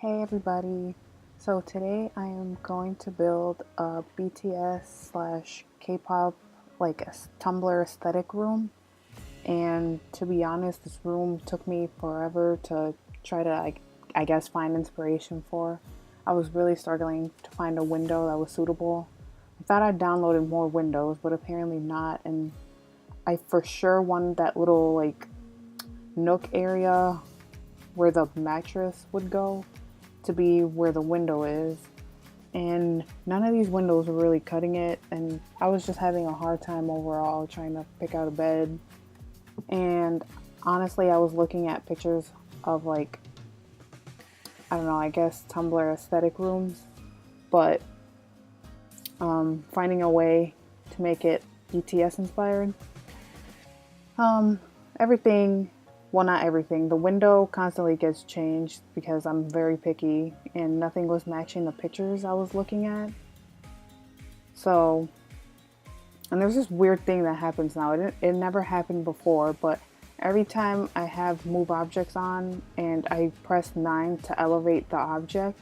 Hey everybody, so today I am going to build a BTS slash K-pop like a Tumblr aesthetic room, and to be honest this room took me forever to try to I guess find inspiration for. I was really struggling to find a window that was suitable. I thought I downloaded more windows but apparently not, and I for sure wanted that little like nook area where the mattress would go to be where the window is, and none of these windows were really cutting it, and I was just having a hard time overall trying to pick out a bed. And honestly, I was looking at pictures of like, I don't know, I guess Tumblr aesthetic rooms, but finding a way to make it BTS inspired. um Everything, well, not everything, the window constantly gets changed because I'm very picky and nothing was matching the pictures I was looking at. So, and there's this weird thing that happens now. It never happened before, but every time I have move objects on and I press 9 to elevate the object,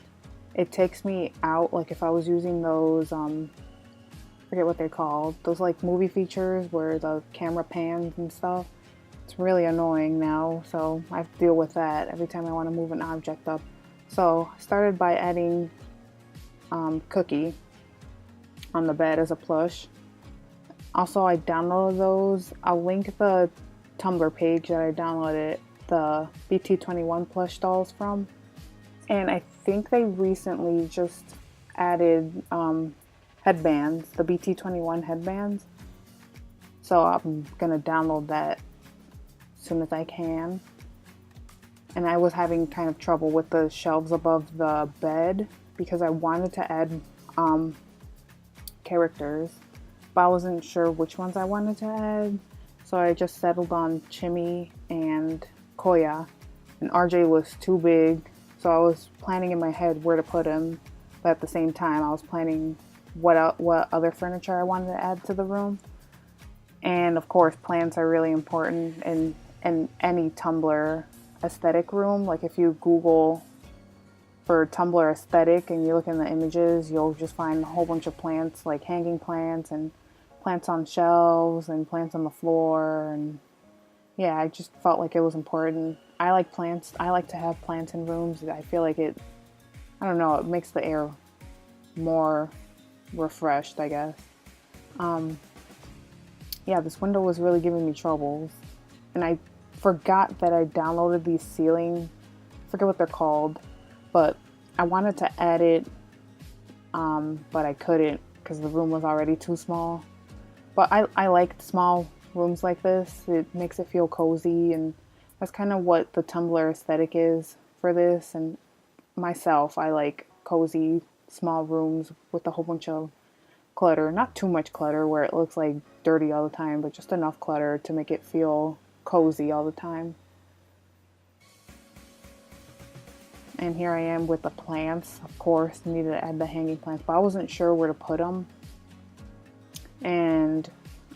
it takes me out. Like if I was using those, forget what they're called, those like movie features where the camera pans and stuff. It's really annoying now, so I have to deal with that every time I want to move an object up. So I started by adding Cookie on the bed as a plush. Also, I downloaded those. I'll link the Tumblr page that I downloaded the BT21 plush dolls from. And I think they recently just added headbands, the BT21 headbands. So I'm gonna download that as soon as I can. And I was having kind of trouble with the shelves above the bed because I wanted to add characters, but I wasn't sure which ones I wanted to add. So I just settled on Chimmy and Koya, and RJ was too big, so I was planning in my head where to put him, but at the same time I was planning what other furniture I wanted to add to the room. And of course, plants are really important in any Tumblr aesthetic room. Like if you Google for Tumblr aesthetic and you look in the images, you'll just find a whole bunch of plants, like hanging plants and plants on shelves and plants on the floor. And yeah, I just felt like it was important. I like plants. I like to have plants in rooms. I feel like I don't know, it makes the air more refreshed, I guess. Yeah, this window was really giving me troubles. And I forgot that I downloaded these ceiling, I forget what they're called, but I wanted to add it, but I couldn't because the room was already too small. But I like small rooms like this. It makes it feel cozy, and that's kind of what the Tumblr aesthetic is for this. And myself, I like cozy small rooms with a whole bunch of clutter. Not too much clutter where it looks like dirty all the time, but just enough clutter to make it feel cozy all the time. And here I am with the plants. Of course, needed to add the hanging plants, but I wasn't sure where to put them. And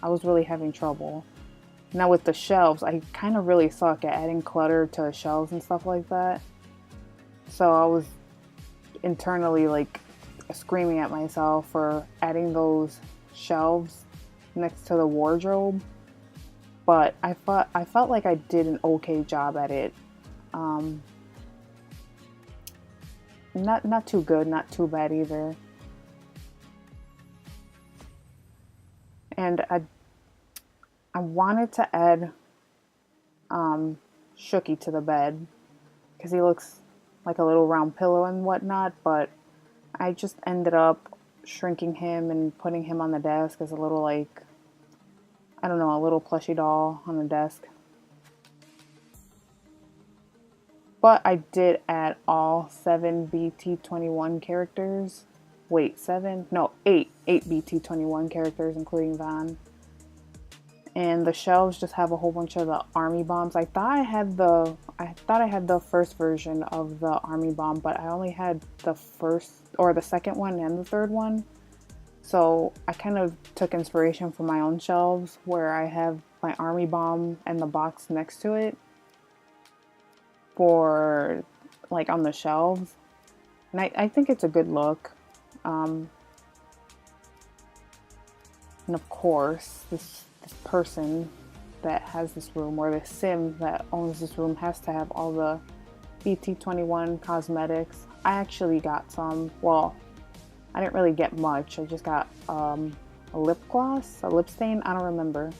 I was really having trouble. Now with the shelves, I kind of really suck at adding clutter to shelves and stuff like that. So I was internally like screaming at myself for adding those shelves next to the wardrobe. But I felt like I did an okay job at it. Not too good, not too bad either. And I wanted to add Shooky to the bed because he looks like a little round pillow and whatnot, but I just ended up shrinking him and putting him on the desk as a little, like, I don't know, a little plushy doll on the desk. But I did add all 7 BT21 characters. Wait, 7? No, 8. 8 BT21 characters, including Van. And the shelves just have a whole bunch of the army bombs. I thought I had the first version of the army bomb, but I only had the first or the second one and the third one. So I kind of took inspiration from my own shelves where I have my army bomb and the box next to it for like on the shelves. And I think it's a good look. And of course, this person that has this room, or the sim that owns this room, has to have all the BT21 cosmetics. I actually got some. Well, I didn't really get much. I just got a lip gloss, a lip stain. I don't remember.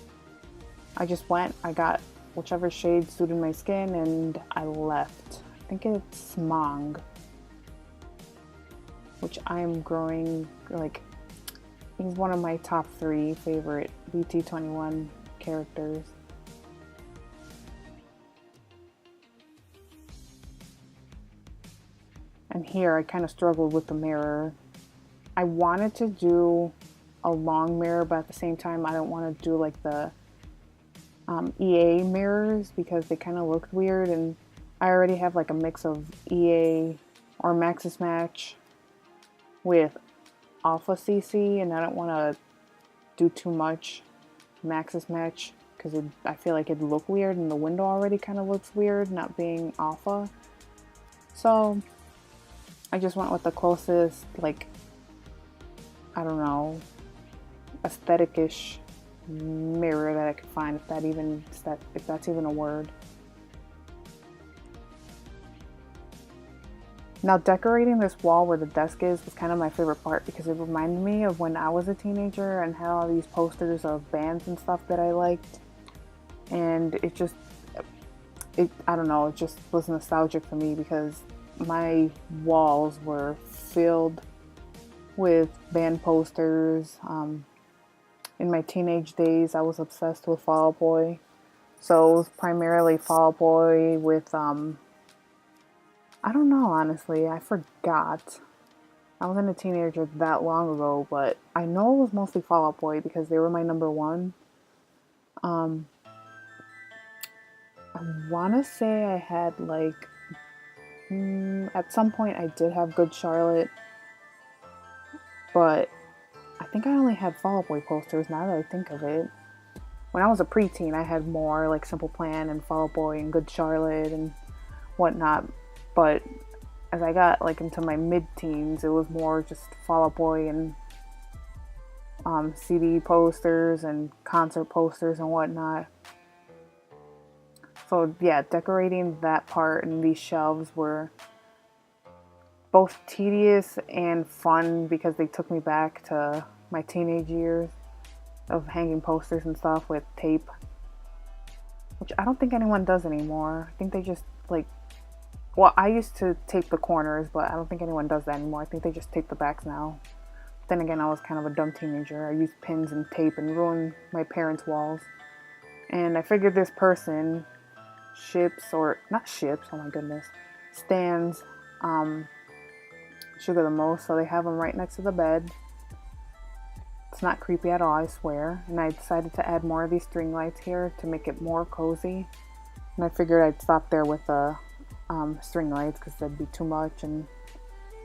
I just went, I got whichever shade suited my skin, and I left. I think it's Smog, which I am growing, like, he's one of my top 3 favorite BT21 characters. And here I kind of struggled with the mirror. I wanted to do a long mirror, but at the same time I don't want to do like the EA mirrors because they kind of looked weird, and I already have like a mix of EA or Maxis Match with Alpha CC, and I don't want to do too much Maxis Match because I feel like it'd look weird, and the window already kind of looks weird not being Alpha. So I just went with the closest, like, I don't know, aesthetic-ish mirror that I could find, if that's even a word. Now, decorating this wall where the desk is was kind of my favorite part because it reminded me of when I was a teenager and had all these posters of bands and stuff that I liked. And I don't know, it just was nostalgic for me because my walls were filled with band posters. In my teenage days, I was obsessed with Fall Out Boy. So it was primarily Fall Out Boy with, I don't know, honestly, I forgot. I wasn't a teenager that long ago, but I know it was mostly Fall Out Boy because they were my number one. I want to say I had like, at some point I did have Good Charlotte, but I think I only had Fall Out Boy posters now that I think of it. When I was a preteen, I had more like Simple Plan and Fall Out Boy and Good Charlotte and whatnot. But as I got like into my mid-teens, it was more just Fall Out Boy and CD posters and concert posters and whatnot. So yeah, decorating that part and these shelves were both tedious and fun because they took me back to my teenage years of hanging posters and stuff with tape, which I don't think anyone does anymore. I think they just like, well, I used to tape the corners, but I don't think anyone does that anymore. I think they just tape the backs now. Then again, I was kind of a dumb teenager. I used pins and tape and ruined my parents' walls. And I figured this person oh my goodness, stands Sugar the most, so they have them right next to the bed. It's not creepy at all, I swear. And I decided to add more of these string lights here to make it more cozy. And I figured I'd stop there with the string lights because that'd be too much. And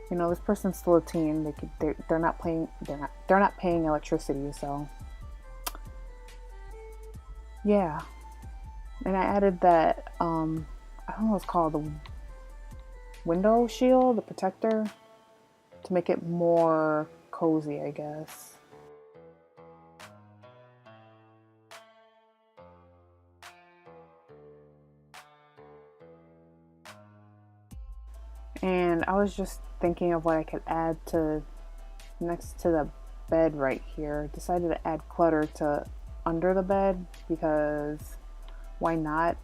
you know, this person's still a teen. They're not paying electricity, so yeah. And I added that I don't know what it's called, the window shield, the protector, to make it more cozy, I guess. And I was just thinking of what I could add to next to the bed right here. Decided to add clutter to under the bed because why not?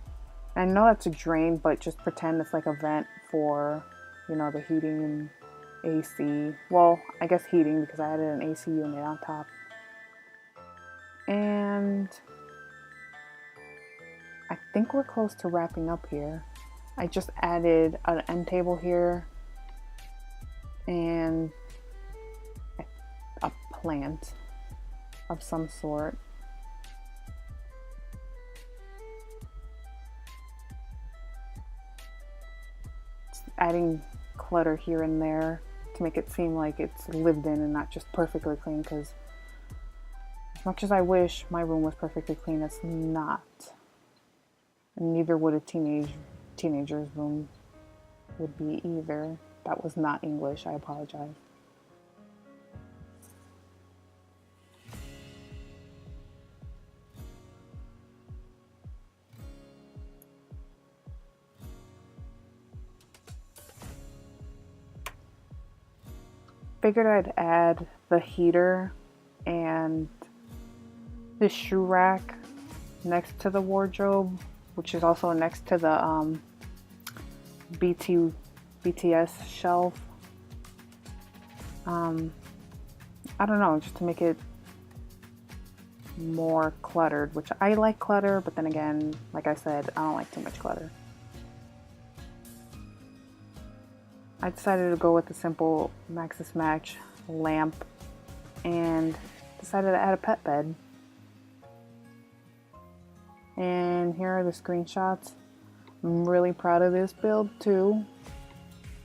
I know that's a drain, but just pretend it's like a vent for, you know, the heating and AC. Well, I guess heating because I added an AC unit on top. And I think we're close to wrapping up here. I just added an end table here and a plant of some sort. Just adding clutter here and there to make it seem like it's lived in and not just perfectly clean, because as much as I wish my room was perfectly clean, it's not. And neither would a teenager's room would be either. that was not English. I apologize. Figured I'd add the heater and the shoe rack next to the wardrobe, which is also next to the BTS shelf. I don't know, just to make it more cluttered, which I like clutter, but then again, like I said, I don't like too much clutter. I decided to go with a simple Maxis Match lamp and decided to add a pet bed. And here are the screenshots. I'm really proud of this build too.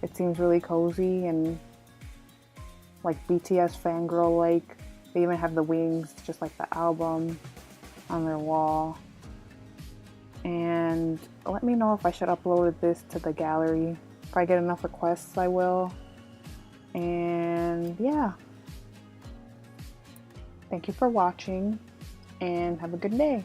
It seems really cozy and like BTS fangirl like. They even have the wings just like the album on their wall. And let me know if I should upload this to the gallery. If I get enough requests, I will. And yeah. Thank you for watching and have a good day.